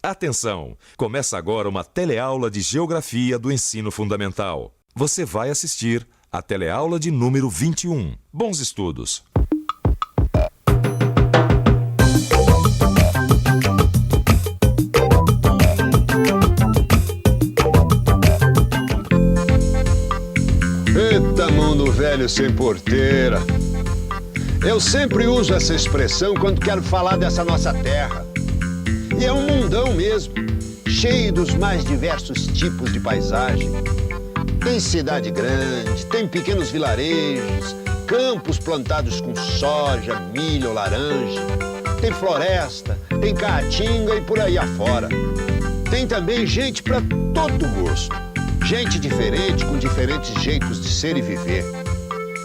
Atenção! Começa agora uma teleaula de Geografia do Ensino Fundamental. Você vai assistir a teleaula de número 21. Bons estudos! Eita, mundo velho sem porteira. Eu sempre uso essa expressão quando quero falar dessa nossa terra. E é um mundão mesmo, cheio dos mais diversos tipos de paisagem. Tem cidade grande, tem pequenos vilarejos, campos plantados com soja, milho ou laranja. Tem floresta, tem caatinga e por aí afora. Tem também gente para todo gosto. Gente diferente, com diferentes jeitos de ser e viver.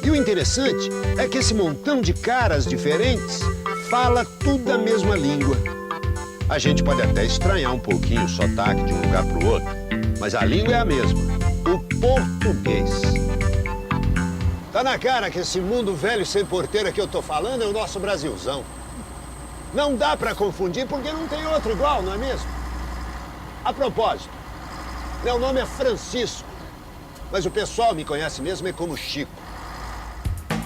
E o interessante é que esse montão de caras diferentes fala tudo a mesma língua. A gente pode até estranhar um pouquinho o sotaque de um lugar para o outro, mas a língua é a mesma, o português. Tá na cara que esse mundo velho sem porteira que eu tô falando é o nosso Brasilzão. Não dá para confundir porque não tem outro igual, não é mesmo? A propósito, meu nome é Francisco, mas o pessoal me conhece mesmo é como Chico.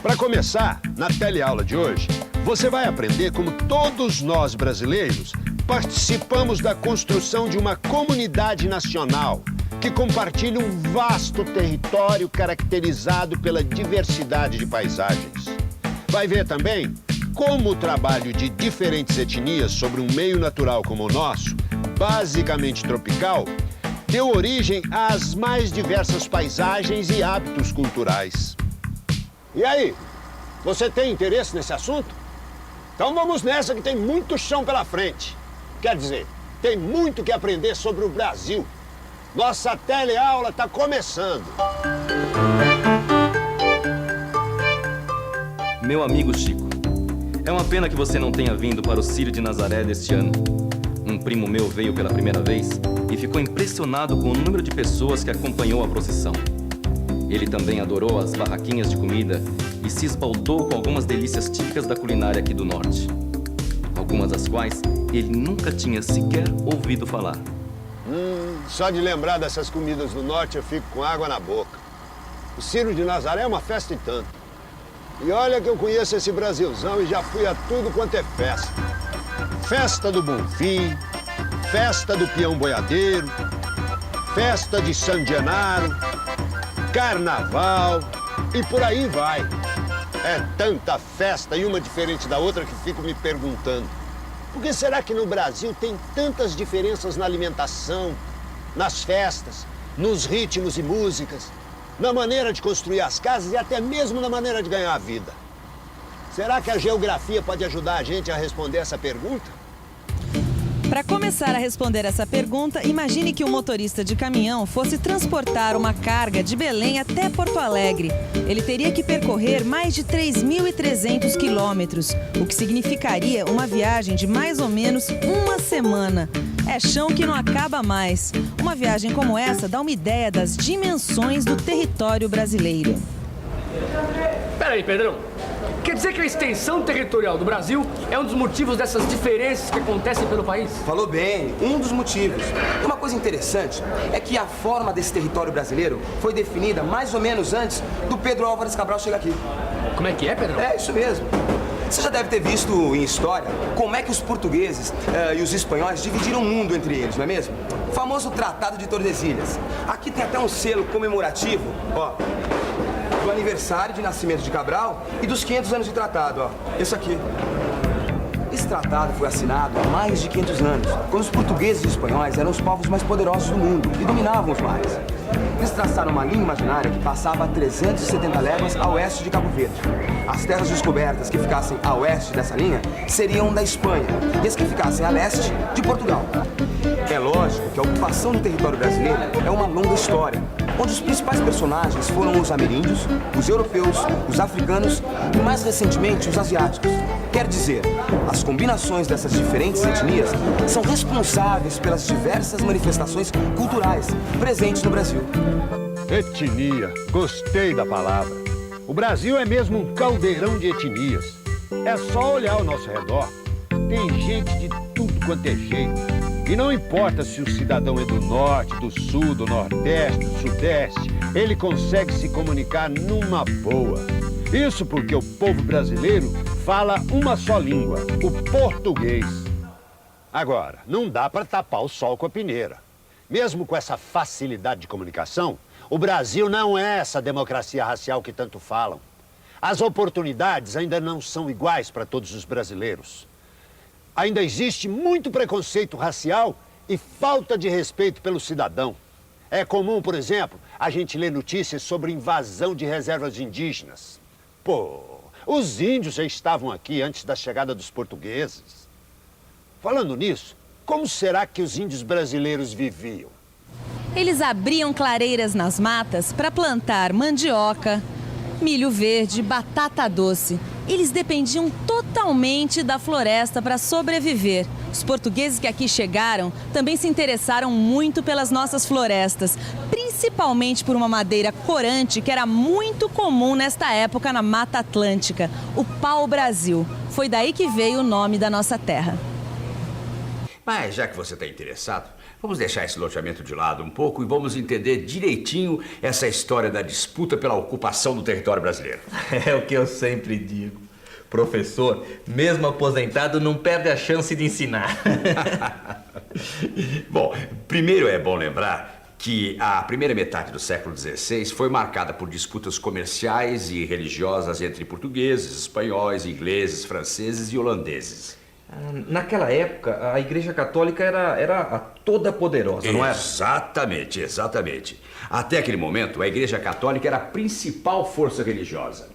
Para começar, na teleaula de hoje, você vai aprender como todos nós brasileiros participamos da construção de uma comunidade nacional que compartilha um vasto território caracterizado pela diversidade de paisagens. Vai ver também como o trabalho de diferentes etnias sobre um meio natural como o nosso, basicamente tropical, deu origem às mais diversas paisagens e hábitos culturais. E aí, você tem interesse nesse assunto? Então vamos nessa que tem muito chão pela frente. Quer dizer, tem muito que aprender sobre o Brasil. Nossa teleaula está começando. Meu amigo Chico, é uma pena que você não tenha vindo para o Círio de Nazaré deste ano. Um primo meu veio pela primeira vez e ficou impressionado com o número de pessoas que acompanhou a procissão. Ele também adorou as barraquinhas de comida e se esbaldou com algumas delícias típicas da culinária aqui do norte. Algumas das quais ele nunca tinha sequer ouvido falar. Só de lembrar dessas comidas do norte eu fico com água na boca. O Círio de Nazaré é uma festa e tanto. E olha que eu conheço esse Brasilzão e já fui a tudo quanto é festa. Festa do Bonfim, festa do Peão Boiadeiro, festa de San Genaro, carnaval e por aí vai. É tanta festa e uma diferente da outra que fico me perguntando. Por que será que no Brasil tem tantas diferenças na alimentação, nas festas, nos ritmos e músicas, na maneira de construir as casas e até mesmo na maneira de ganhar a vida? Será que a geografia pode ajudar a gente a responder essa pergunta? Para começar a responder essa pergunta, imagine que um motorista de caminhão fosse transportar uma carga de Belém até Porto Alegre. Ele teria que percorrer mais de 3.300 quilômetros, o que significaria uma viagem de mais ou menos uma semana. É chão que não acaba mais. Uma viagem como essa dá uma ideia das dimensões do território brasileiro. Peraí, Pedrão. Quer dizer que a extensão territorial do Brasil é um dos motivos dessas diferenças que acontecem pelo país? Falou bem, um dos motivos. E uma coisa interessante é que a forma desse território brasileiro foi definida mais ou menos antes do Pedro Álvares Cabral chegar aqui. Como é que é, Pedrão? É, isso mesmo. Você já deve ter visto em história como é que os portugueses e os espanhóis dividiram o mundo entre eles, não é mesmo? O famoso Tratado de Tordesilhas. Aqui tem até um selo comemorativo, ó, do aniversário de nascimento de Cabral e dos 500 anos de tratado, ó. Esse aqui. Esse tratado foi assinado há mais de 500 anos, quando os portugueses e os espanhóis eram os povos mais poderosos do mundo e dominavam os mares. Eles traçaram uma linha imaginária que passava a 370 léguas a oeste de Cabo Verde. As terras descobertas que ficassem a oeste dessa linha seriam da Espanha e as que ficassem a leste, de Portugal. É lógico que a ocupação do território brasileiro é uma longa história, onde os principais personagens foram os ameríndios, os europeus, os africanos e, mais recentemente, os asiáticos. Quer dizer, as combinações dessas diferentes etnias são responsáveis pelas diversas manifestações culturais presentes no Brasil. Etnia, gostei da palavra. O Brasil é mesmo um caldeirão de etnias. É só olhar ao nosso redor. Tem gente de tudo quanto é jeito. E não importa se o cidadão é do norte, do sul, do nordeste, do sudeste, ele consegue se comunicar numa boa. Isso porque o povo brasileiro fala uma só língua, o português. Agora, não dá para tapar o sol com a peneira. Mesmo com essa facilidade de comunicação, o Brasil não é essa democracia racial que tanto falam. As oportunidades ainda não são iguais para todos os brasileiros. Ainda existe muito preconceito racial e falta de respeito pelo cidadão. É comum, por exemplo, a gente ler notícias sobre invasão de reservas indígenas. Pô, os índios já estavam aqui antes da chegada dos portugueses. Falando nisso, como será que os índios brasileiros viviam? Eles abriam clareiras nas matas para plantar mandioca, milho verde, batata doce. Eles dependiam totalmente da floresta para sobreviver. Os portugueses que aqui chegaram também se interessaram muito pelas nossas florestas, principalmente por uma madeira corante que era muito comum nesta época na Mata Atlântica, o pau-brasil. Foi daí que veio o nome da nossa terra. Mas já que você está interessado, vamos deixar esse loteamento de lado um pouco e vamos entender direitinho essa história da disputa pela ocupação do território brasileiro. É o que eu sempre digo. Professor, mesmo aposentado, não perde a chance de ensinar. Bom, primeiro é bom lembrar que a primeira metade do século XVI foi marcada por disputas comerciais e religiosas entre portugueses, espanhóis, ingleses, franceses e holandeses. Naquela época, a Igreja Católica era a toda poderosa, não era? Exatamente, exatamente. Até aquele momento, a Igreja Católica era a principal força religiosa.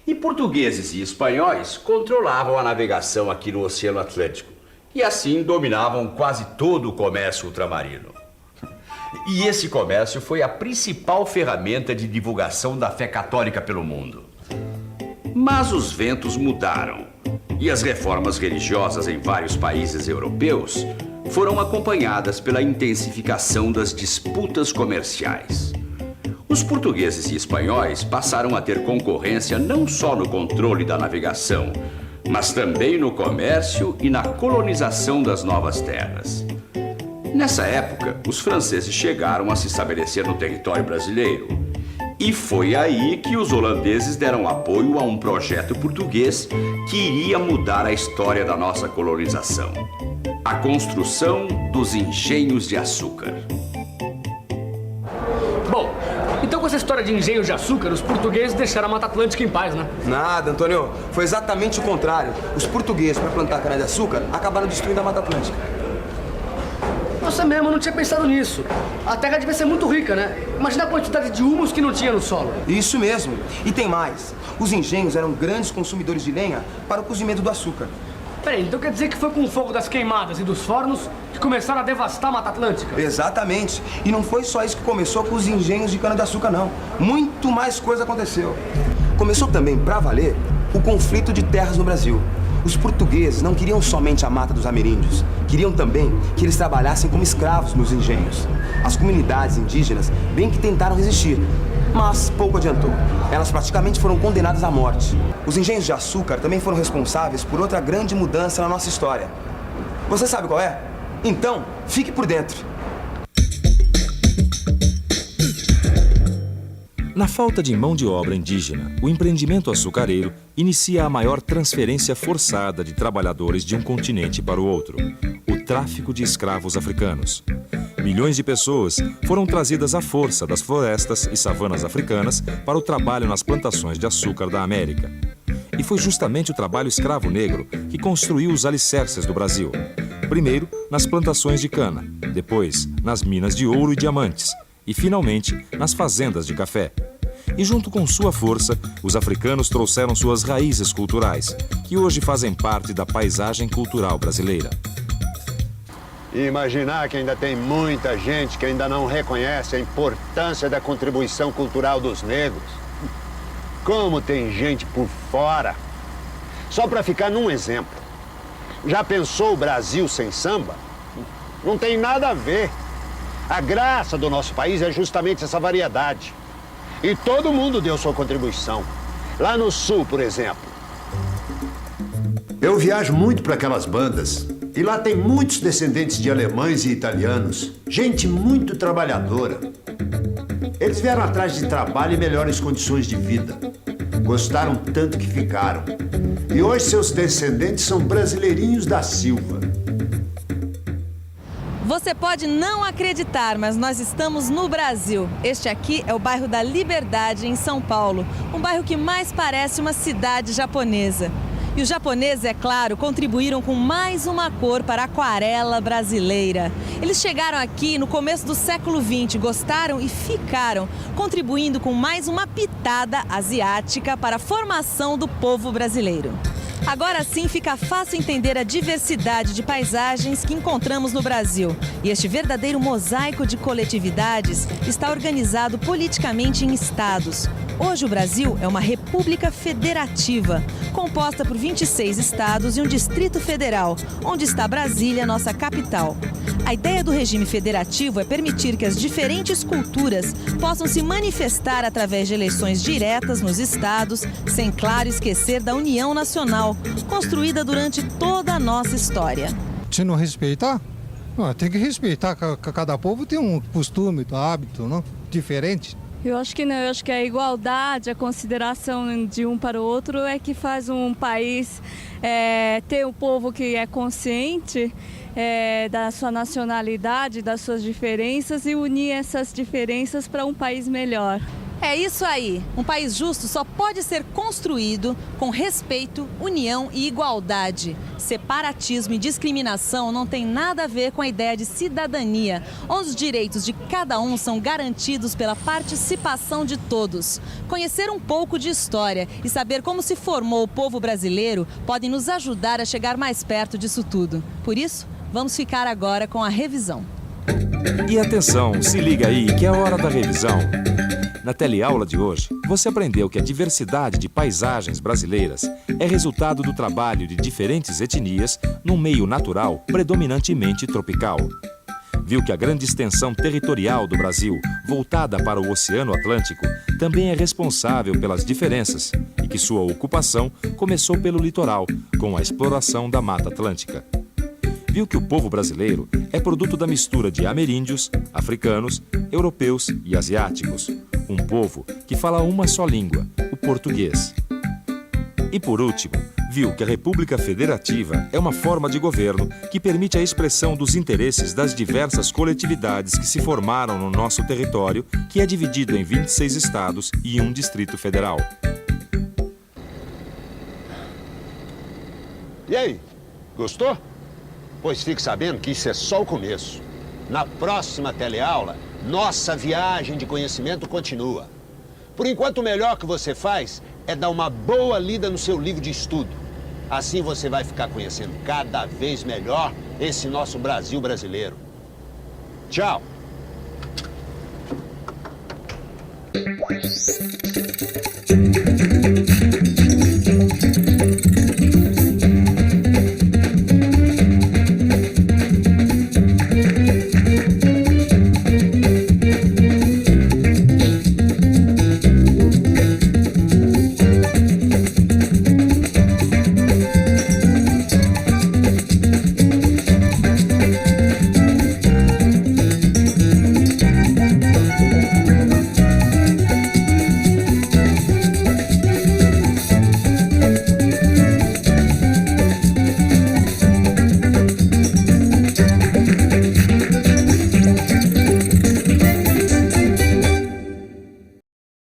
E portugueses e espanhóis controlavam a navegação aqui no Oceano Atlântico. E assim dominavam quase todo o comércio ultramarino. E esse comércio foi a principal ferramenta de divulgação da fé católica pelo mundo. Mas os ventos mudaram. E as reformas religiosas em vários países europeus foram acompanhadas pela intensificação das disputas comerciais. Os portugueses e espanhóis passaram a ter concorrência não só no controle da navegação, mas também no comércio e na colonização das novas terras. Nessa época, os franceses chegaram a se estabelecer no território brasileiro. E foi aí que os holandeses deram apoio a um projeto português que iria mudar a história da nossa colonização: a construção dos engenhos de açúcar. Bom, então com essa história de engenhos de açúcar, os portugueses deixaram a Mata Atlântica em paz, né? Nada, Antônio. Foi exatamente o contrário. Os portugueses, para plantar cana-de-açúcar, acabaram destruindo a Mata Atlântica. Nossa mesmo, eu não tinha pensado nisso. A terra devia ser muito rica, né? Imagina a quantidade de humus que não tinha no solo. Isso mesmo. E tem mais. Os engenhos eram grandes consumidores de lenha para o cozimento do açúcar. Peraí, então quer dizer que foi com o fogo das queimadas e dos fornos que começaram a devastar a Mata Atlântica? Exatamente. E não foi só isso que começou com os engenhos de cana-de-açúcar, não. Muito mais coisa aconteceu. Começou também, pra valer, o conflito de terras no Brasil. Os portugueses não queriam somente a mata dos ameríndios, queriam também que eles trabalhassem como escravos nos engenhos. As comunidades indígenas bem que tentaram resistir, mas pouco adiantou. Elas praticamente foram condenadas à morte. Os engenhos de açúcar também foram responsáveis por outra grande mudança na nossa história. Você sabe qual é? Então, fique por dentro. Na falta de mão de obra indígena, o empreendimento açucareiro inicia a maior transferência forçada de trabalhadores de um continente para o outro: o tráfico de escravos africanos. Milhões de pessoas foram trazidas à força das florestas e savanas africanas para o trabalho nas plantações de açúcar da América. E foi justamente o trabalho escravo negro que construiu os alicerces do Brasil. Primeiro, nas plantações de cana, depois, nas minas de ouro e diamantes, e, finalmente, nas fazendas de café. E junto com sua força, os africanos trouxeram suas raízes culturais, que hoje fazem parte da paisagem cultural brasileira. E imaginar que ainda tem muita gente que ainda não reconhece a importância da contribuição cultural dos negros. Como tem gente por fora. Só para ficar num exemplo. Já pensou o Brasil sem samba? Não tem nada a ver. A graça do nosso país é justamente essa variedade. E todo mundo deu sua contribuição. Lá no Sul, por exemplo. Eu viajo muito para aquelas bandas E lá tem muitos descendentes de alemães e italianos, gente muito trabalhadora. Eles vieram atrás de trabalho e melhores condições de vida. Gostaram tanto que ficaram. E hoje seus descendentes são brasileirinhos da Silva. Você pode não acreditar, mas nós estamos no Brasil. Este aqui é o bairro da Liberdade, em São Paulo. Um bairro que mais parece uma cidade japonesa. E os japoneses, é claro, contribuíram com mais uma cor para a aquarela brasileira. Eles chegaram aqui no começo do século XX, gostaram e ficaram, contribuindo com mais uma pitada asiática para a formação do povo brasileiro. Agora sim fica fácil entender a diversidade de paisagens que encontramos no Brasil. E este verdadeiro mosaico de coletividades está organizado politicamente em estados. Hoje o Brasil é uma república federativa, composta por 26 estados e um distrito federal, onde está Brasília, nossa capital. A ideia do regime federativo é permitir que as diferentes culturas possam se manifestar através de eleições diretas nos estados, sem, claro, esquecer da União Nacional, construída durante toda a nossa história. Se não respeitar, tem que respeitar. Cada povo tem um costume, um hábito, não? Diferente. Eu acho que não, eu acho que a igualdade, a consideração de um para o outro é que faz um país ter um povo que é consciente da sua nacionalidade, das suas diferenças e unir essas diferenças para um país melhor. É isso aí. Um país justo só pode ser construído com respeito, união e igualdade. Separatismo e discriminação não tem nada a ver com a ideia de cidadania, onde os direitos de cada um são garantidos pela participação de todos. Conhecer um pouco de história e saber como se formou o povo brasileiro podem nos ajudar a chegar mais perto disso tudo. Por isso, vamos ficar agora com a revisão. E atenção, se liga aí que é hora da revisão. Na teleaula de hoje, você aprendeu que a diversidade de paisagens brasileiras é resultado do trabalho de diferentes etnias num meio natural predominantemente tropical. Viu que a grande extensão territorial do Brasil, voltada para o Oceano Atlântico, também é responsável pelas diferenças e que sua ocupação começou pelo litoral, com a exploração da Mata Atlântica. Viu que o povo brasileiro é produto da mistura de ameríndios, africanos, europeus e asiáticos. Um povo que fala uma só língua, o português. E por último, viu que a República Federativa é uma forma de governo que permite a expressão dos interesses das diversas coletividades que se formaram no nosso território, que é dividido em 26 estados e um Distrito Federal. E aí, gostou? Pois fique sabendo que isso é só o começo. Na próxima teleaula, nossa viagem de conhecimento continua. Por enquanto, o melhor que você faz é dar uma boa lida no seu livro de estudo. Assim você vai ficar conhecendo cada vez melhor esse nosso Brasil brasileiro. Tchau!